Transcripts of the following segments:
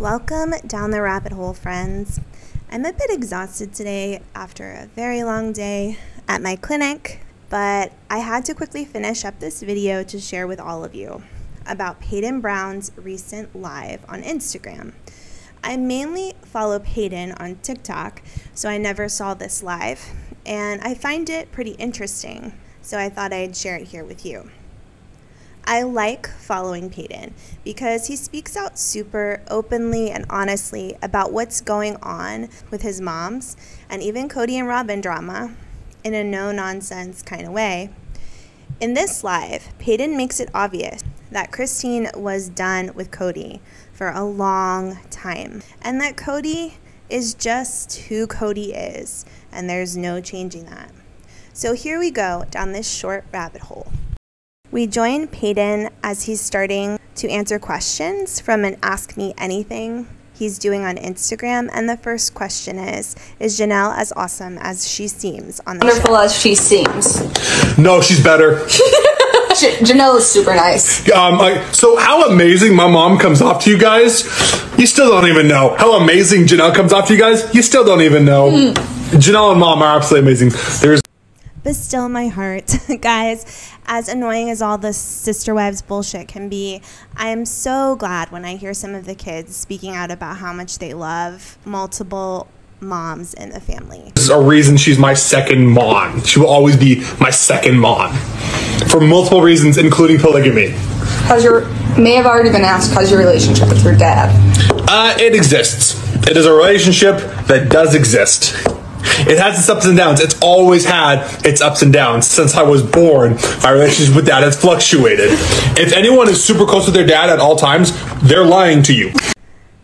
Welcome down the rabbit hole, friends. I'm a bit exhausted today after a very long day at my clinic, but I had to quickly finish up this video to share with all of you about Paedon Brown's recent live on Instagram. I mainly follow Paedon on TikTok, so I never saw this live, and I find it pretty interesting, so I thought I'd share it here with you. I like following Paedon because he speaks out super openly and honestly about what's going on with his moms and even Cody and Robin drama in a no-nonsense kind of way. In this live, Paedon makes it obvious that Christine was done with Cody for a long time and that Cody is just who Cody is, and there's no changing that. So here we go down this short rabbit hole. We join Paedon as he's starting to answer questions from an Ask Me Anything he's doing on Instagram, and the first question is Janelle as awesome as she seems on the Wonderful show? as she seems. No, she's better. Janelle is super nice. So how amazing my mom comes off to you guys, you still don't even know. How amazing Janelle comes off to you guys, you still don't even know. Janelle and mom are absolutely amazing. But still, my heart, guys, as annoying as all this sister wives bullshit can be, I am so glad when I hear some of the kids speaking out about how much they love multiple moms in the family. There's a reason she's my second mom. She will always be my second mom. For multiple reasons, including polygamy. May have already been asked, how's your relationship with your dad? It exists. It is a relationship that does exist. It has its ups and downs. It's always had its ups and downs. Since I was born, my relationship with dad has fluctuated. If anyone is super close with their dad at all times, they're lying to you.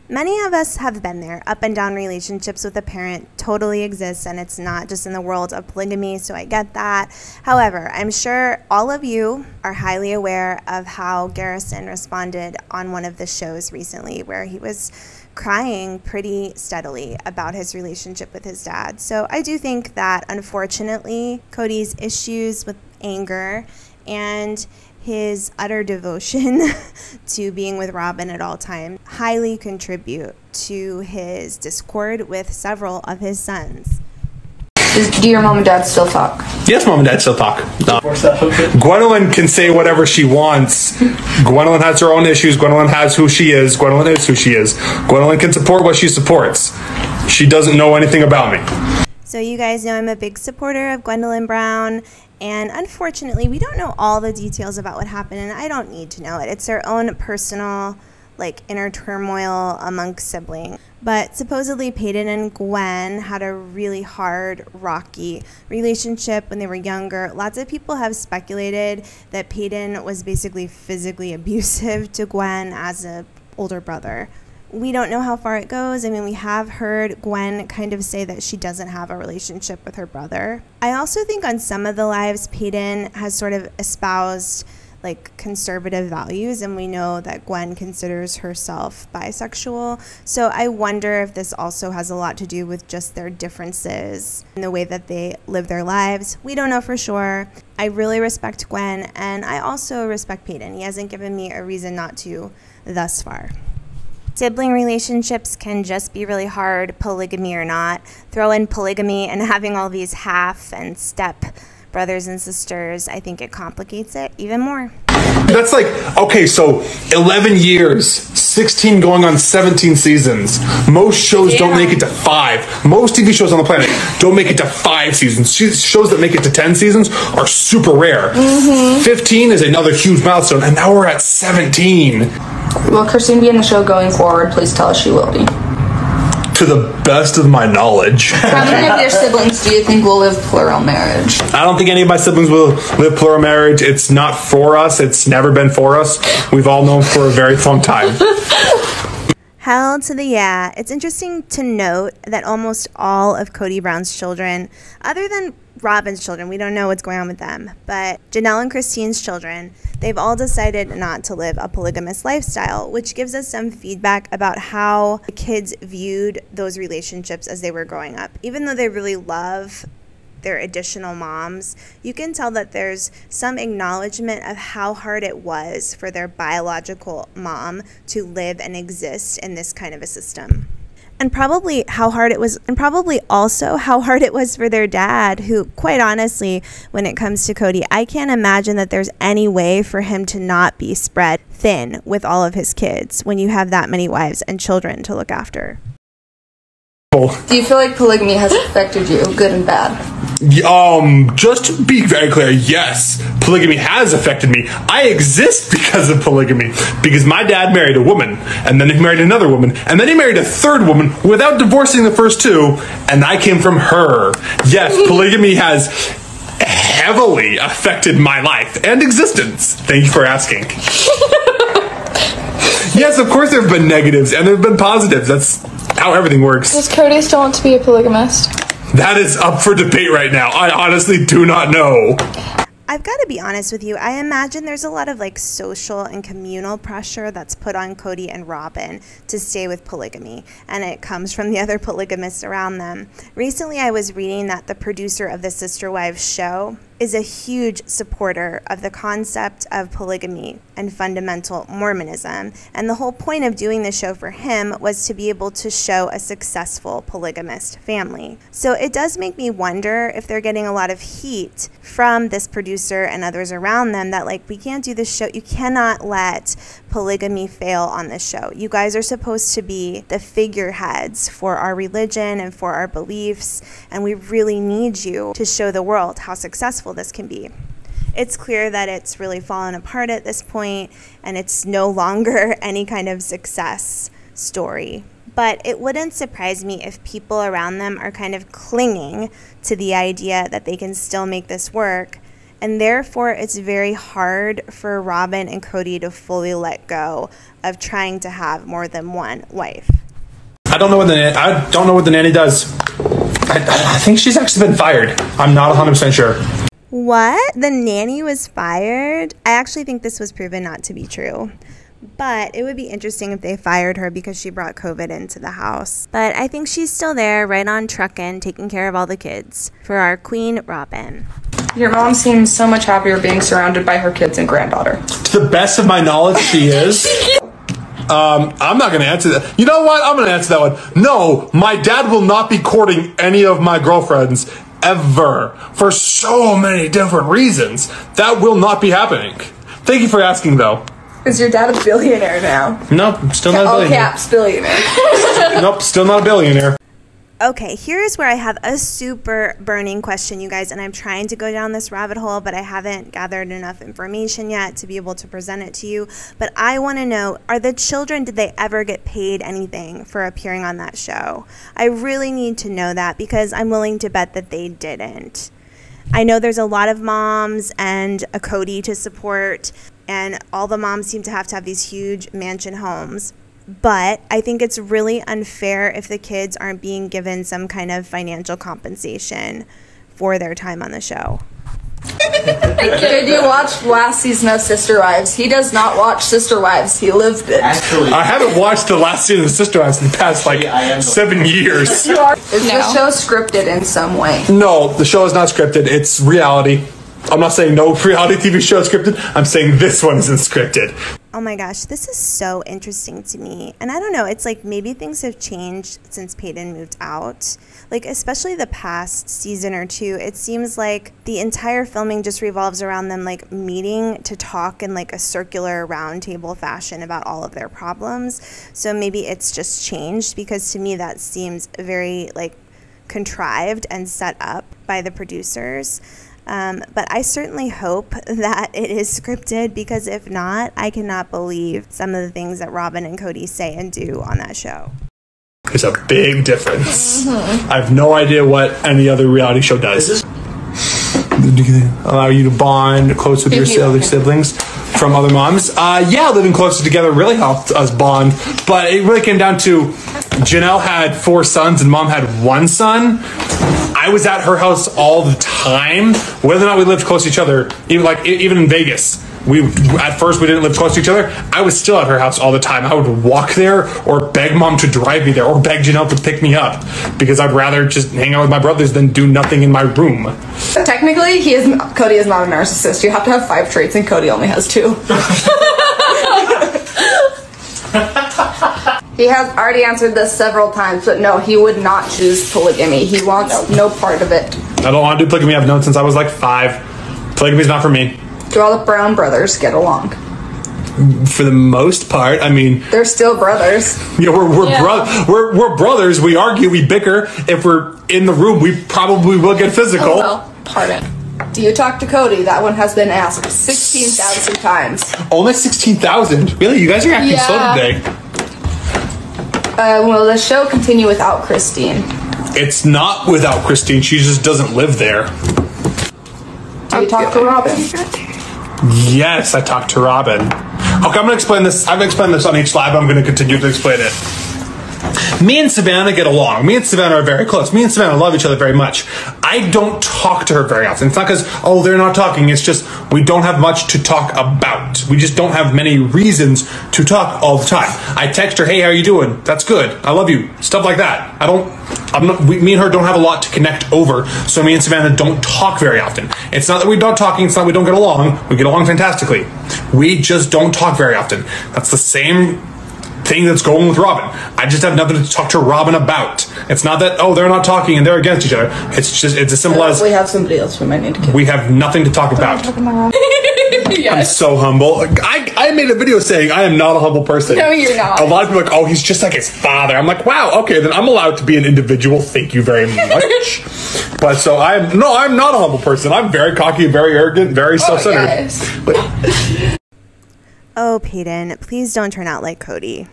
Many of us have been there. Up and down relationships with a parent totally exists, and it's not just in the world of polygamy, so I get that. However, I'm sure all of you are highly aware of how Garrison responded on one of the shows recently, where he was crying pretty steadily about his relationship with his dad. So I do think that, unfortunately, Cody's issues with anger and his utter devotion to being with Robin at all times highly contribute to his discord with several of his sons. Do your mom and dad still talk? Yes, mom and dad still talk. Gwendolyn can say whatever she wants. Gwendolyn has her own issues. Gwendolyn has who she is. Gwendolyn is who she is. Gwendolyn can support what she supports. She doesn't know anything about me. So you guys know I'm a big supporter of Gwendolyn Brown, and unfortunately we don't know all the details about what happened, and I don't need to know it. It's their own personal inner turmoil amongst siblings. But supposedly Paedon and Gwen had a really hard, rocky relationship when they were younger. Lots of people have speculated that Paedon was basically physically abusive to Gwen as an older brother. We don't know how far it goes. I mean, we have heard Gwen kind of say that she doesn't have a relationship with her brother. I also think on some of the lives, Paedon has sort of espoused conservative values, and we know that Gwen considers herself bisexual. So I wonder if this also has a lot to do with just their differences in the way that they live their lives. We don't know for sure. I really respect Gwen, and I also respect Paedon. He hasn't given me a reason not to thus far. Sibling relationships can just be really hard, polygamy or not. Throw in polygamy and having all these half and step brothers and sisters, I think it complicates it even more. That's okay, so 11 years, 16 going on 17 seasons. Most shows don't make it to 5. Most TV shows on the planet don't make it to 5 seasons. Shows that make it to 10 seasons are super rare. 15 is another huge milestone, and now we're at 17. Will Christine be in the show going forward? Please tell us she will be. To the best of my knowledge. How many of your siblings do you think will live plural marriage? I don't think any of my siblings will live plural marriage. It's not for us. It's never been for us. We've all known for a very long time. Hell to the yeah. It's interesting to note that almost all of Cody Brown's children, other than Robin's children, we don't know what's going on with them, but Janelle and Christine's children, they've all decided not to live a polygamous lifestyle, which gives us some feedback about how the kids viewed those relationships as they were growing up. Even though they really love their additional moms, you can tell that there's some acknowledgement of how hard it was for their biological mom to live and exist in this kind of a system. And probably how hard it was, and probably also how hard it was for their dad, who, quite honestly, when it comes to Cody, I can't imagine that there's any way for him to not be spread thin with all of his kids when you have that many wives and children to look after. Do you feel like polygamy has affected you, good and bad? Just to be very clear, yes, polygamy has affected me. I exist because of polygamy, because my dad married a woman, and then he married another woman, and then he married a third woman without divorcing the first two, and I came from her. Yes, polygamy has heavily affected my life and existence. Thank you for asking. Yes, of course there have been negatives, and there have been positives. That's how everything works. Does Cody still want to be a polygamist? That is up for debate right now. I honestly do not know. I've got to be honest with you. I imagine there's a lot of like social and communal pressure that's put on Cody and Robin to stay with polygamy, and it comes from the other polygamists around them. Recently, I was reading that the producer of the Sister Wives show is a huge supporter of the concept of polygamy and fundamental Mormonism, and the whole point of doing the show for him was to be able to show a successful polygamist family. So it does make me wonder if they're getting a lot of heat from this producer and others around them that, like, we can't do this show. You cannot let polygamy fail on this show. You guys are supposed to be the figureheads for our religion and for our beliefs, and we really need you to show the world how successful this can be. It's clear that it's really fallen apart at this point, and it's no longer any kind of success story. But it wouldn't surprise me if people around them are kind of clinging to the idea that they can still make this work, and therefore it's very hard for Robin and Cody to fully let go of trying to have more than one wife. I don't know what the nanny does. I think she's actually been fired. I'm not 100% sure. What? The nanny was fired? I actually think this was proven not to be true. But it would be interesting if they fired her because she brought COVID into the house. But I think she's still there, right on truckin', taking care of all the kids for our Queen Robin. Your mom seems so much happier being surrounded by her kids and granddaughter. To the best of my knowledge, she is. I'm not going to answer that. You know what? I'm going to answer that one. No, my dad will not be courting any of my girlfriends ever, for so many different reasons. That will not be happening. Thank you for asking, though. Is your dad a billionaire now? Nope, still not a billionaire. All caps, billionaire. Nope, still not a billionaire. Okay, here's where I have a super burning question, you guys, and I'm trying to go down this rabbit hole, but I haven't gathered enough information yet to be able to present it to you. But I want to know, are the children, did they ever get paid anything for appearing on that show? I really need to know that because I'm willing to bet that they didn't. I know there's a lot of moms and a Cody to support, and all the moms seem to have these huge mansion homes. But I think it's really unfair if the kids aren't being given some kind of financial compensation for their time on the show. Did you watch last season of Sister Wives? He does not watch Sister Wives. He lived it. Actually, I haven't watched the last season of Sister Wives in the past, 7 years. Is the show scripted in some way? No, the show is not scripted. It's reality. I'm not saying no reality TV show is scripted. I'm saying this one isn't scripted. Oh my gosh, this is so interesting to me. And I don't know, it's like maybe things have changed since Paedon moved out. Like, especially the past season or two, it seems like the entire filming just revolves around them, like, meeting to talk in, like, a circular round table fashion about all of their problems. So maybe it's just changed, because to me that seems very, like, contrived and set up by the producers. But I certainly hope that it is scripted, because if not, I cannot believe some of the things that Robin and Cody say and do on that show. There's a big difference. I have no idea what any other reality show does. Allow you to bond close with your other siblings from other moms. Yeah, living closer together really helped us bond. But it really came down to Janelle had 4 sons and Mom had 1 son. I was at her house all the time, whether or not we lived close to each other, even in Vegas. At first we didn't live close to each other. I was still at her house all the time. I would walk there or beg Mom to drive me there or beg Janelle to pick me up because I'd rather just hang out with my brothers than do nothing in my room. Technically, Cody is not a narcissist. You have to have 5 traits and Cody only has 2. He has already answered this several times, but no, he would not choose polygamy. He wants no part of it. I don't want to do polygamy. I've known since I was like 5. Polygamy's not for me. Do all the Brown brothers get along? For the most part, I mean, they're still brothers. Yeah, we're brothers. We argue, we bicker. If we're in the room, we probably will get physical. Oh, well, pardon. Do you talk to Cody? That one has been asked 16,000 times. Only 16,000? Really? You guys are acting slow today. Will the show continue without Christine? It's not without Christine. She just doesn't live there. Do you talk to Robin? Yes, I talked to Robin. Okay, I'm going to explain this. I've explained this on each live. I'm going to continue to explain it. Me and Savannah get along. Me and Savannah are very close. Me and Savannah love each other very much. I don't talk to her very often. It's not because, oh, they're not talking. It's just we don't have much to talk about. We just don't have many reasons to talk all the time. I text her, hey, how you doing? That's good. I love you. Stuff like that. Me and her don't have a lot to connect over, so me and Savannah don't talk very often. It's not that we're not talking. It's not that we don't get along. We get along fantastically. We just don't talk very often. That's the same thing that's going with Robin. I just have nothing to talk to Robin about. It's not that, oh, they're not talking and they're against each other. It's as simple as we have somebody else we might need to kill. We have nothing to talk about. Yes. I'm so humble. I made a video saying I am not a humble person. No, you're not. A lot of people are like, oh, he's just like his father. I'm like, wow, okay, then I'm allowed to be an individual. Thank you very much. But so I'm not a humble person. I'm very cocky, very arrogant, very self-centered. Yes. But Oh, Paedon, please don't turn out like Cody.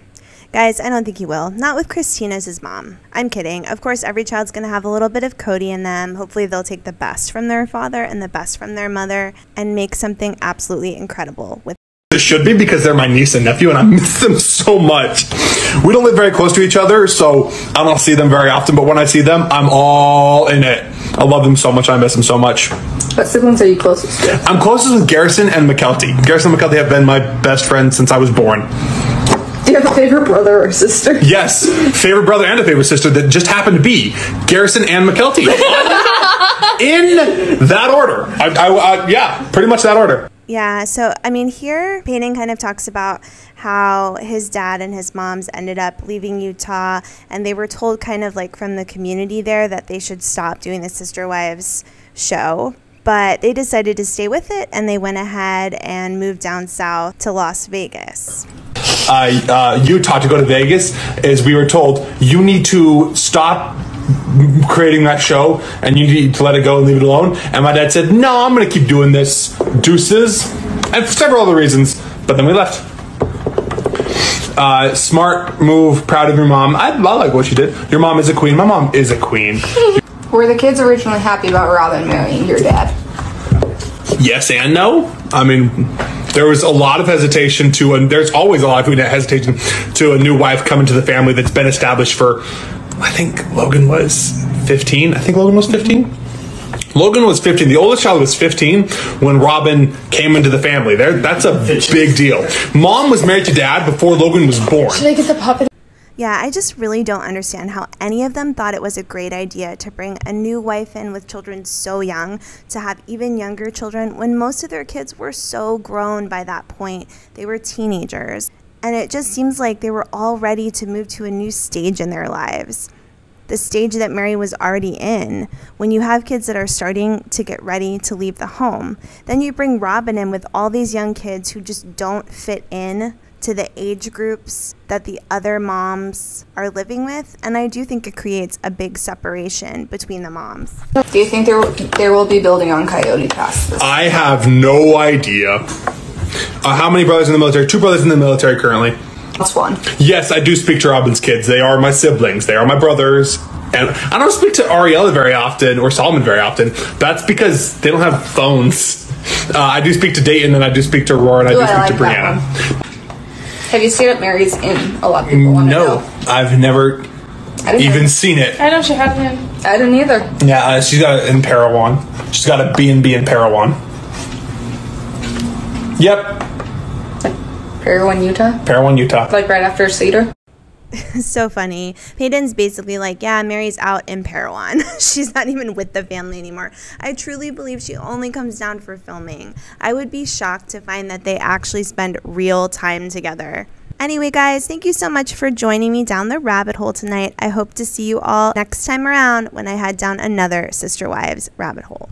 Guys, I don't think he will. Not with Christine as his mom. I'm kidding. Of course, every child's going to have a little bit of Cody in them. Hopefully, they'll take the best from their father and the best from their mother and make something absolutely incredible with it should be because they're my niece and nephew and I miss them so much. We don't live very close to each other, so I don't see them very often, but when I see them, I'm all in it. I love them so much. I miss them so much. What siblings are you closest to? I'm closest with Garrison and McKelty. Garrison and McKelty have been my best friends since I was born. Do you have a favorite brother or sister? Yes, favorite brother and a favorite sister that just happened to be Garrison and McKelty. In that order. Yeah, pretty much that order. Yeah, so, I mean, here, Paedon kind of talks about how his dad and his moms ended up leaving Utah, and they were told kind of like from the community there that they should stop doing the Sister Wives show. But they decided to stay with it, and they went ahead and moved down south to Las Vegas. Utah to go to Vegas is we were told, you need to stop creating that show and you need to let it go and leave it alone. And my dad said, no, I'm going to keep doing this. Deuces. And for several other reasons. But then we left. Smart move. Proud of your mom. I like what she did. Your mom is a queen. My mom is a queen. Were the kids originally happy about Robin marrying your dad? Yes and no. I mean, there was a lot of hesitation to, and there's always a lot of hesitation to a new wife coming to the family that's been established for, I think Logan was 15. I think Logan was 15. Logan was 15. The oldest child was 15 when Robin came into the family. That's a big deal. Mom was married to dad before Logan was born. Should I get the puppet? Yeah, I just really don't understand how any of them thought it was a great idea to bring a new wife in with children so young, to have even younger children when most of their kids were so grown by that point. They were teenagers. And it just seems like they were all ready to move to a new stage in their lives. The stage that Mary was already in. When you have kids that are starting to get ready to leave the home, then you bring Robin in with all these young kids who just don't fit in to the age groups that the other moms are living with, and I do think it creates a big separation between the moms. Do you think there will be building on Coyote Pass? I have no idea. How many brothers in the military? 2 brothers in the military currently. That's 1. Yes, I do speak to Robin's kids. They are my siblings. They are my brothers. And I don't speak to Ariella very often or Solomon very often. That's because they don't have phones. I do speak to Dayton and I do speak to Aurora and I do speak to Brianna. Have you stayed at Mary's Inn? A lot of people want to know. No, I've never even seen it. I know she had one. I didn't either. Yeah, she's got it in Parowan. She's got a B&B in Parowan. Yep. Parowan, Utah? Parowan, Utah. Like right after Cedar? So funny. Paedon's basically like, yeah, Mary's out in Parowan. She's not even with the family anymore. I truly believe she only comes down for filming. I would be shocked to find that they actually spend real time together. Anyway, guys, thank you so much for joining me down the rabbit hole tonight. I hope to see you all next time around when I head down another Sister Wives rabbit hole.